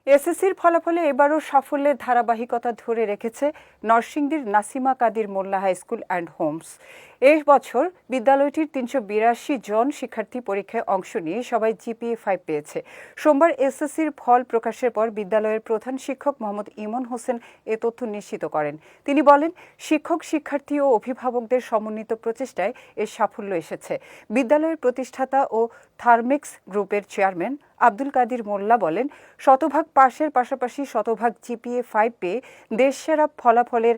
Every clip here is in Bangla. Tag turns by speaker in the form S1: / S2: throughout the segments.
S1: এসএসসির ফলাফলে এবারও সাফল্যের ধারাবাহিকতা ধরে রেখেছে নরসিংদীর নাসিমা কাদির মোল্লা হাই স্কুল অ্যান্ড হোমস। এই বছর বিদ্যালয়টির ৩৮২ জন শিক্ষার্থী পরীক্ষায় অংশ নিয়ে সবাই জিপিএ 5 পেয়েছে। সোমবার এসএসসির ফল প্রকাশের পর বিদ্যালয়ের প্রধান শিক্ষক মোহাম্মদ ইমন হোসেন এ তথ্য নিশ্চিত করেন। তিনি বলেন, শিক্ষক, শিক্ষার্থী ও অভিভাবকদের সমন্বিত প্রচেষ্টায় এর সাফল্য এসেছে। বিদ্যালয়ের প্রতিষ্ঠাতা ও থার্মেক্স গ্রুপের চেয়ারম্যান আব্দুল কাদির মোল্লা বলেন, শতভাগ পাশের পাশাপাশি শতভাগ জিপিএ 5 পেয়ে দেশসেরা ফলাফলের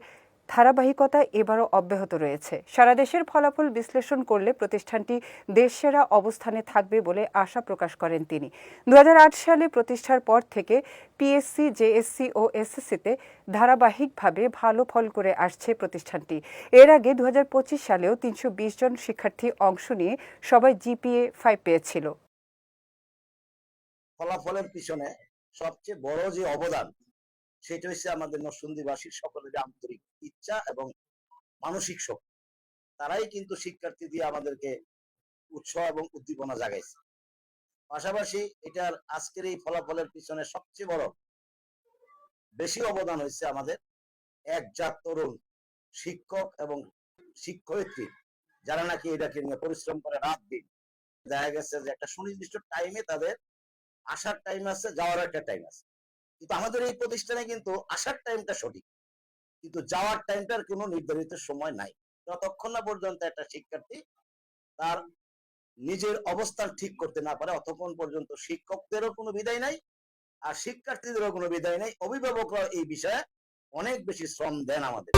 S1: ধারাবাহিকতা এবারও অব্যাহত রয়েছে। সারা দেশের ফলাফল বিশ্লেষণ করলে প্রতিষ্ঠানটি দেশসেরা অবস্থানে থাকবে বলে আশা প্রকাশ করেন তিনি। ২০০৮ সালে প্রতিষ্ঠার পর থেকে পিএসসি, জেএসসি ও এসএসসিতে ধারাবাহিকভাবে ভালো ফল করে আসছে প্রতিষ্ঠানটি। এর আগে ২০২৫ সালেও ৩২০ জন শিক্ষার্থী অংশ নিয়ে সবাই জিপিএ 5 পেয়েছিল।
S2: ফলাফলের পিছনে সবচেয়ে বড় যে অবদান, সেটা হচ্ছে আমাদের নরসিংদীবাসীর সকলের আন্তরিক ইচ্ছা এবং মানসিক শক্তি। তারাই কিন্তু শিক্ষার্থী দিয়ে আমাদেরকে উৎসাহ এবং উদ্দীপনা জাগাইছে। পাশাপাশি এটার আজকের এই ফলাফলের পিছনে সবচেয়ে বড় বেশি অবদান হয়েছে আমাদের একজাত তরুণ শিক্ষক এবং শিক্ষয়িত্রী, যারা নাকি এটাকে নিয়ে পরিশ্রম করে রাত দিন। দেখা গেছে যে একটা সুনির্দিষ্ট টাইমে তাদের আসার টাইম আছে, যাওয়ার একটা টাইম আছে। কিন্তু আমাদের এই প্রতিষ্ঠানে কিন্তু আসার টাইমটা সঠিক, কিন্তু যাওয়ার টাইমটার কোনো নির্ধারিত সময় নাই। যতক্ষণ না পর্যন্ত একটা শিক্ষার্থী তার নিজের অবস্থান ঠিক করতে না পারে, অতক্ষণ পর্যন্ত শিক্ষকদেরও কোনো বিদায় নাই, আর শিক্ষার্থীদেরও কোনো বিদায় নাই। অভিভাবকরা এই বিষয়ে অনেক বেশি শ্রম দেন আমাদের।